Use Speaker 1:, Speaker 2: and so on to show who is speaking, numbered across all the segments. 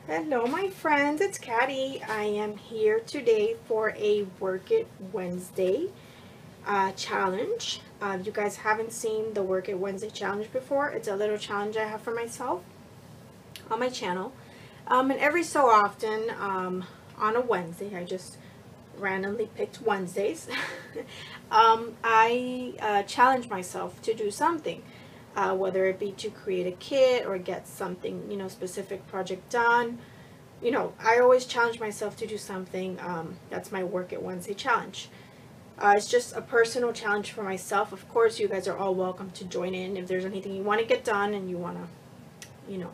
Speaker 1: Hello my friends, it's Caddy. I am here today for a Work It Wednesday challenge. You guys haven't seen the Work It Wednesday challenge before. It's a little challenge I have for myself on my channel. And every so often on a Wednesday, I just randomly picked Wednesdays, I challenge myself to do something. Whether it be to create a kit or get something, specific project done. I always challenge myself to do something. That's my Work It Wednesday challenge. It's just a personal challenge for myself. Of course, you guys are all welcome to join in. If there's anything you want to get done and you want to,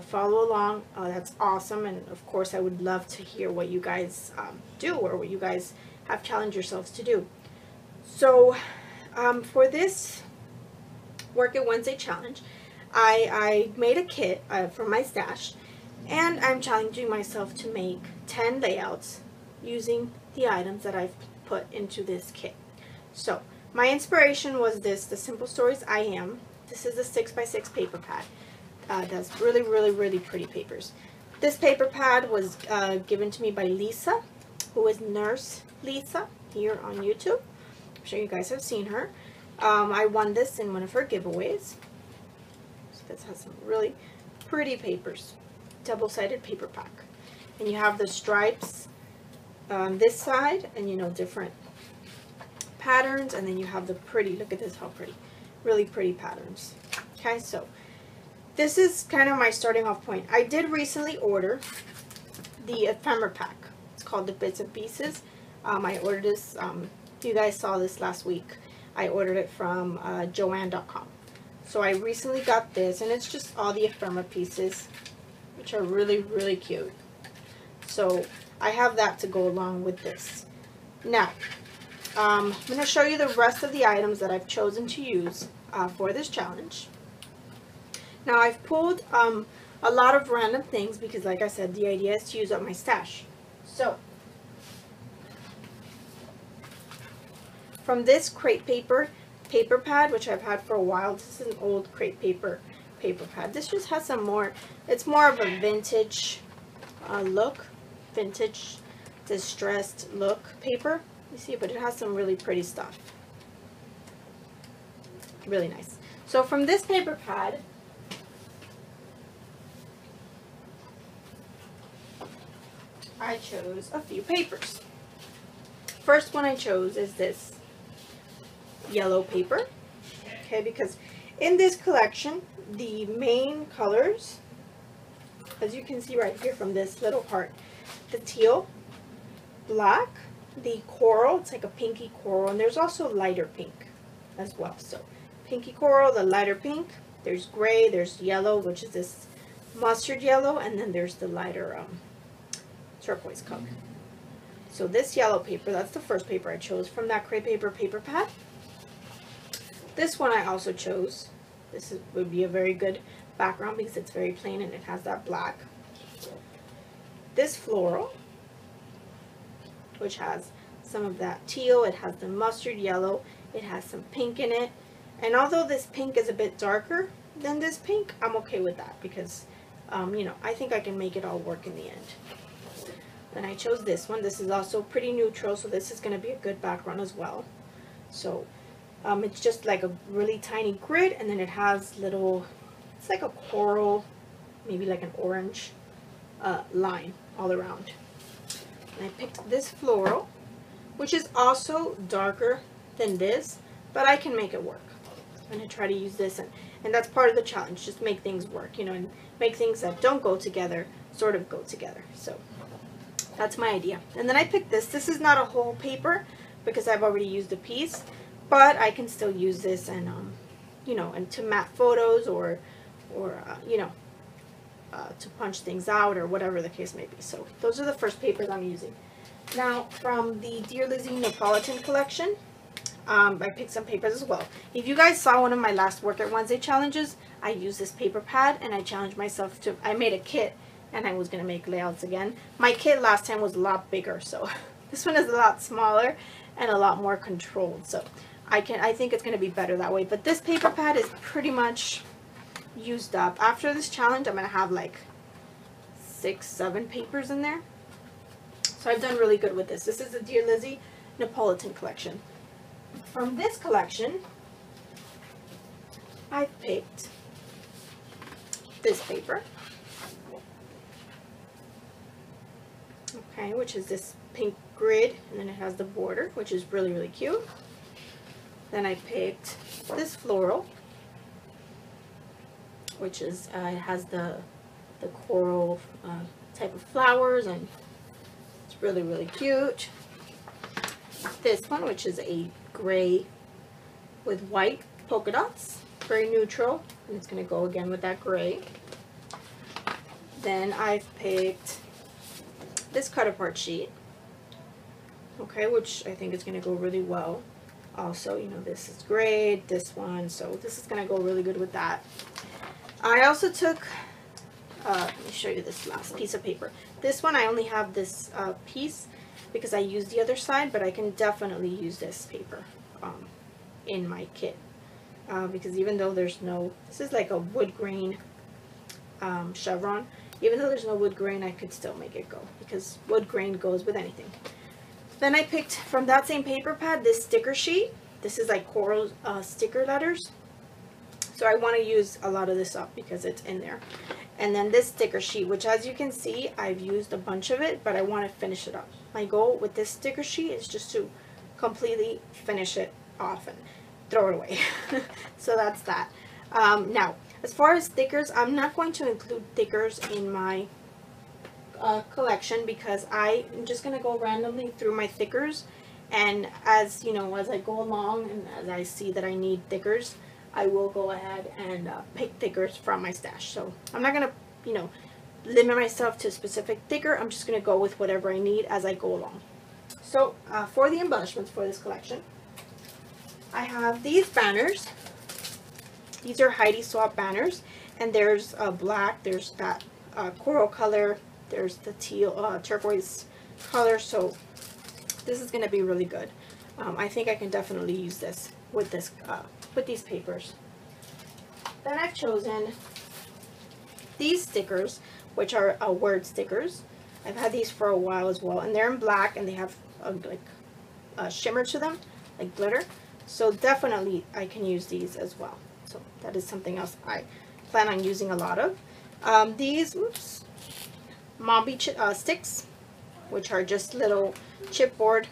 Speaker 1: follow along, that's awesome. And of course, I would love to hear what you guys do or what you guys have challenged yourselves to do. So, for this Work It Wednesday challenge, I made a kit from my stash, and I'm challenging myself to make 10 layouts using the items that I've put into this kit. So my inspiration was the Simple Stories I Am. This is a 6x6 paper pad. That's really pretty papers. This paper pad was given to me by Lisa, who is Nurse Lisa here on YouTube. I'm sure you guys have seen her. I won this in one of her giveaways. So this has some really pretty papers. Double-sided paper pack. And you have the stripes on this side and, different patterns. And then you have the pretty, look at this, how pretty. Really pretty patterns. Okay, so this is kind of my starting off point. I did recently order the ephemera pack. It's called the Bits and Pieces. I ordered this, you guys saw this last week. I ordered it from Joanne.com. So I recently got this, and it's just all the ephemera pieces, which are really cute. So I have that to go along with this. Now, I'm going to show you the rest of the items that I've chosen to use for this challenge. Now I've pulled a lot of random things because, like I said, the idea is to use up my stash. So from this crepe paper pad, which I've had for a while, this is an old crepe paper pad. This just has some more, it's more of a vintage look, vintage distressed look paper. You see, but it has some really pretty stuff. Really nice. So from this paper pad, I chose a few papers. First one I chose is this yellow paper, okay, because in this collection the main colors, as you can see right here from this little part, the teal, black, the coral, it's like a pinky coral, and there's also lighter pink as well. So pinky coral, the lighter pink, there's gray, there's yellow, which is this mustard yellow, and then there's the lighter turquoise color. So this yellow paper, that's the first paper I chose from that crepe paper pad. This one I also chose. This would be a very good background because it's very plain and it has that black. This floral, which has some of that teal, it has the mustard yellow, it has some pink in it. And although this pink is a bit darker than this pink, I'm okay with that because, I think I can make it all work in the end. Then I chose this one. This is also pretty neutral, so this is going to be a good background as well. So it's just like a really tiny grid, and then it has little, it's like a coral, maybe like an orange line all around. And I picked this floral, which is also darker than this, but I can make it work. I'm going to try to use this, and that's part of the challenge, just make things work, and make things that don't go together sort of go together. So that's my idea. And then I picked this. This is not a whole paper because I've already used a piece, but I can still use this and, and to matte photos or to punch things out or whatever the case may be. So those are the first papers I'm using. Now from the Dear Lizzie Neapolitan collection, I picked some papers as well. If you guys saw one of my last Work It Wednesday challenges, I used this paper pad and I challenged myself to, I made a kit and I was going to make layouts again. My kit last time was a lot bigger, so this one is a lot smaller and a lot more controlled. So I think it's going to be better that way. But this paper pad is pretty much used up. After this challenge, I'm going to have like 6, 7 papers in there. So I've done really good with this. This is the Dear Lizzie Neapolitan collection. From this collection, I picked this paper. Okay, which is this pink grid, and then it has the border, which is really, really cute. Then I picked this floral, which is, it has the coral type of flowers, and it's really, really cute. This one, which is a gray with white polka dots, very neutral, and it's going to go again with that gray. Then I've picked this cut apart sheet, okay, which I think is going to go really well. Also, you know, this is gray, this one, so this is going to go really good with that. I also took, let me show you this last piece of paper. This one I only have this piece because I used the other side, but I can definitely use this paper in my kit. Because even though there's no, this is like a wood grain chevron. Even though there's no wood grain, I could still make it go because wood grain goes with anything. Then I picked from that same paper pad this sticker sheet. This is like coral sticker letters. So I want to use a lot of this up because it's in there. And then this sticker sheet, which as you can see, I've used a bunch of it, but I want to finish it up. My goal with this sticker sheet is just to completely finish it off and throw it away. So that's that. Now, as far as stickers, I'm not going to include stickers in my collection because I'm just going to go randomly through my stickers, and as you know, as I go along and as I see that I need stickers, I will go ahead and pick stickers from my stash. So I'm not going to, you know, limit myself to a specific sticker. I'm just going to go with whatever I need as I go along. So for the embellishments for this collection, I have these banners. These are Heidi Swap banners, and there's black, there's that coral color, there's the teal, turquoise color, so this is going to be really good. I think I can definitely use this with these papers. Then I've chosen these stickers, which are word stickers. I've had these for a while as well, and they're in black, and they have like shimmer to them, like glitter. So definitely I can use these as well. So that is something else I plan on using a lot of. These, oops, Mombi sticks, which are just little chipboard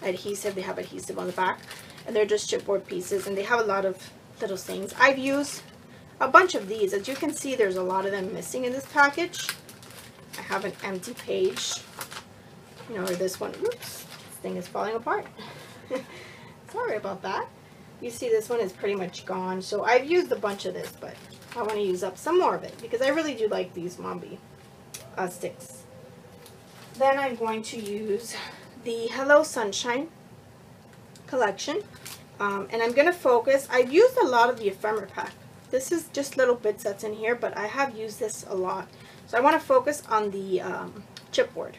Speaker 1: adhesive. They have adhesive on the back, and they're just chipboard pieces, and they have a lot of little things. I've used a bunch of these. As you can see, there's a lot of them missing in this package. I have an empty page, you know, or this one. Oops, this thing is falling apart. Sorry about that. You see this one is pretty much gone. So I've used a bunch of this, but I want to use up some more of it because I really do like these Mombi sticks. Then I'm going to use the Hello Sunshine collection. And I'm going to focus. I've used a lot of the ephemera pack. This is just little bits that's in here, but I have used this a lot. So I want to focus on the chipboard.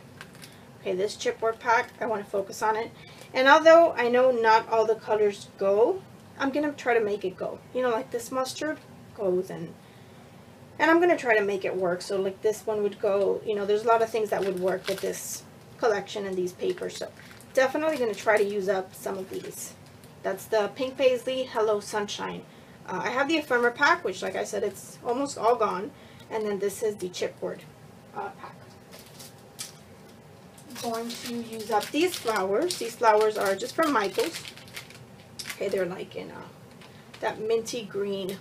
Speaker 1: Okay, this chipboard pack, I want to focus on it. And although I know not all the colors go, I'm going to try to make it go. You know, like this mustard goes, and I'm going to try to make it work. So like this one would go, you know, there's a lot of things that would work with this collection and these papers. So definitely going to try to use up some of these. That's the Pink Paisley Hello Sunshine. I have the ephemera pack, which like I said, it's almost all gone. And then this is the chipboard pack. I'm going to use up these flowers. These flowers are just from Michael's. Okay, they're like in that minty green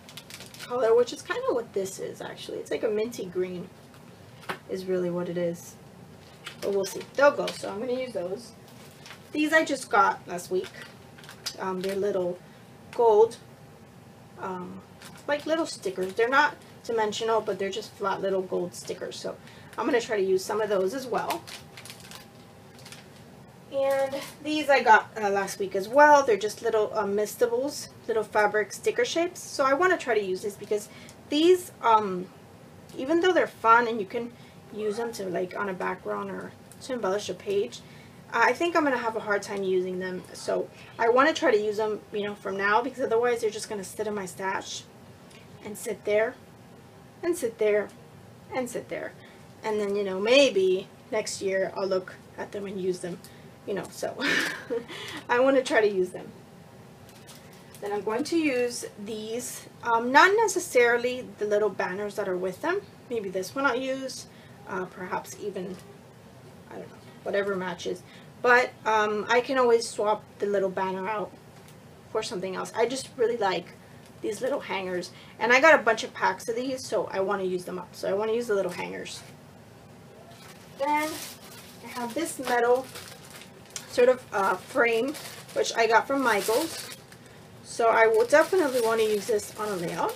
Speaker 1: color, which is kind of what this is actually. It's like a minty green is really what it is. But we'll see. They'll go, so I'm going to use those. These I just got last week. They're little gold, like little stickers. They're not dimensional, but they're just flat little gold stickers. So I'm going to try to use some of those as well. And these I got last week as well. They're just little mistables, little fabric sticker shapes. So I want to try to use this because these, even though they're fun and you can use them to like on a background or to embellish a page, I think I'm going to have a hard time using them. So I want to try to use them, you know, from now, because otherwise they're just going to sit in my stash and sit there and sit there and sit there. And then, you know, maybe next year I'll look at them and use them, you know, so I want to try to use them. Then I'm going to use these, not necessarily the little banners that are with them. Maybe this one I'll use, perhaps even, I don't know, whatever matches. But I can always swap the little banner out for something else. I just really like these little hangers. And I got a bunch of packs of these, so I want to use them up. So I want to use the little hangers. Then I have this metal sort of frame, which I got from Michael's. So I will definitely want to use this on a layout.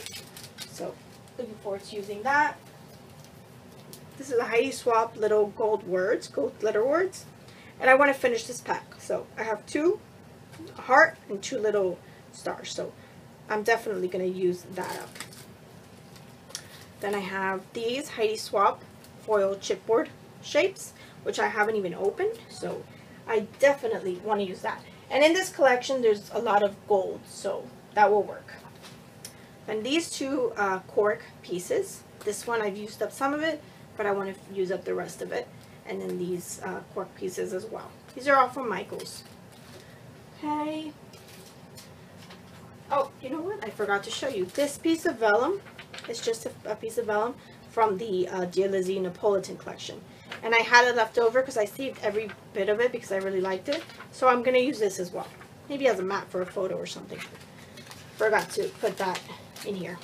Speaker 1: So looking forward to using that. This is a Heidi Swapp little gold glitter words. And I want to finish this pack. So I have 2 heart and 2 little stars. So I'm definitely going to use that up. Then I have these Heidi Swapp foil chipboard shapes, which I haven't even opened. So I definitely want to use that. And in this collection, there's a lot of gold, so that will work. And these 2 cork pieces. This one I've used up some of it, but I want to use up the rest of it. And then these cork pieces as well. These are all from Michael's. Okay. Oh, you know what? I forgot to show you. This piece of vellum is just a piece of vellum from the Dear Lizzie Napolitan collection. And I had it left over because I saved every bit of it because I really liked it. So I'm going to use this as well. Maybe as a mat for a photo or something. Forgot to put that in here.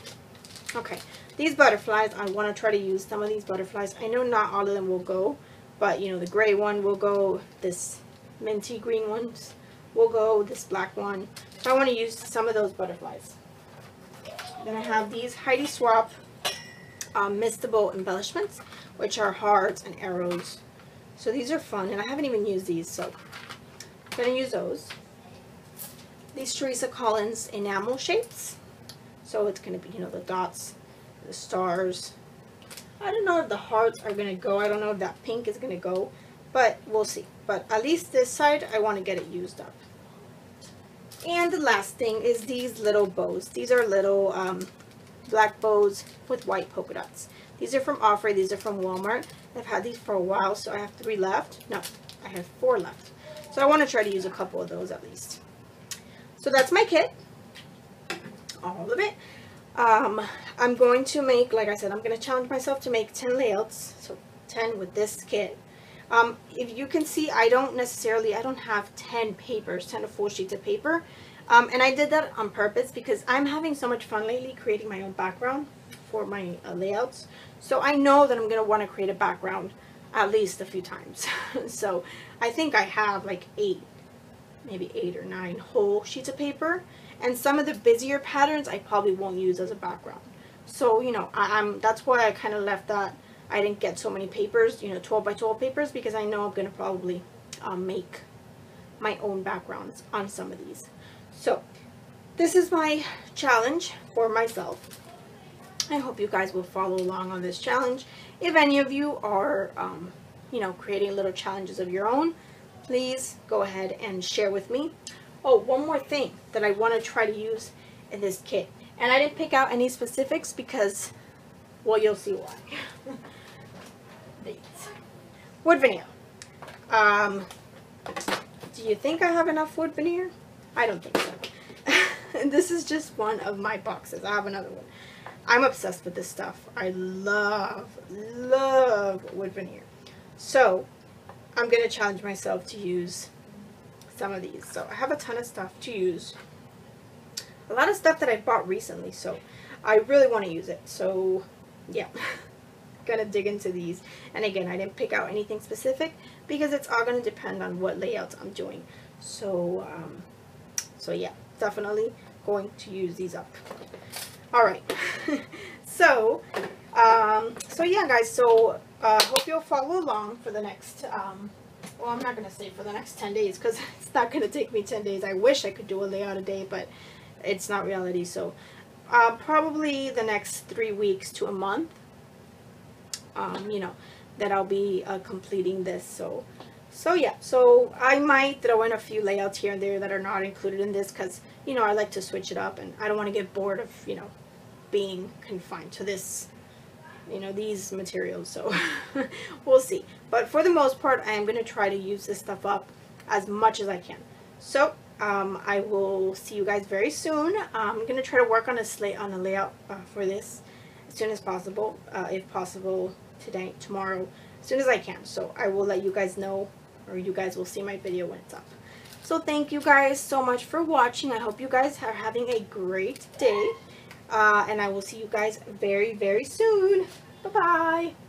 Speaker 1: Okay. These butterflies, I want to try to use some of these butterflies. I know not all of them will go. But, you know, the gray one will go. This minty green ones will go. This black one. So I want to use some of those butterflies. Then I have these Heidi Swapp Mistable embellishments, which are hearts and arrows. So these are fun, and I haven't even used these, so I'm going to use those. These Teresa Collins enamel shapes. So it's going to be, you know, the dots, the stars. I don't know if the hearts are going to go. I don't know if that pink is going to go, but we'll see. But at least this side, I want to get it used up. And the last thing is these little bows. These are little black bows with white polka dots. These are from Offray. These are from Walmart. I've had these for a while, so I have 3 left. No, I have 4 left. So I want to try to use a couple of those at least. So that's my kit. All of it. I'm going to make, like I said, I'm going to challenge myself to make 10 layouts. So 10 with this kit. If you can see, I don't have 10 papers, 10 full sheets of paper. And I did that on purpose because I'm having so much fun lately creating my own background for my layouts. So I know that I'm going to want to create a background at least a few times. So I think I have like 8, maybe 8 or 9 whole sheets of paper. And some of the busier patterns I probably won't use as a background. So, you know, that's why I kind of left that. I didn't get so many papers, you know, 12 by 12 papers, because I know I'm going to probably make my own backgrounds on some of these. So this is my challenge for myself. I hope you guys will follow along on this challenge. If any of you are, you know, creating little challenges of your own, please go ahead and share with me. Oh, one more thing that I want to try to use in this kit. And I didn't pick out any specifics because, well, you'll see why. These. Wood veneer. Do you think I have enough wood veneer? I don't think so. This is just one of my boxes. I have another one. I'm obsessed with this stuff. I love wood veneer. So I'm going to challenge myself to use some of these. So I have a ton of stuff to use. A lot of stuff that I bought recently. So I really want to use it. So yeah. Gonna dig into these. And again, I didn't pick out anything specific because it's all going to depend on what layouts I'm doing. So so yeah, definitely going to use these up. All right. So yeah, guys, so hope you'll follow along for the next well, I'm not going to say for the next 10 days because it's not going to take me 10 days. I wish I could do a layout a day, but it's not reality. So probably the next 3 weeks to a month, you know, that I'll be completing this. So yeah, so I might throw in a few layouts here and there that are not included in this because, you know, I like to switch it up and I don't want to get bored of, you know, being confined to this you know, these materials, so we'll see. But for the most part, I am going to try to use this stuff up as much as I can. So I will see you guys very soon. I'm going to try to work on a layout for this as soon as possible, if possible today, tomorrow, as soon as I can. So I will let you guys know, or you guys will see my video when it's up. So thank you guys so much for watching. I hope you guys are having a great day. And I will see you guys very, very soon. Bye-bye.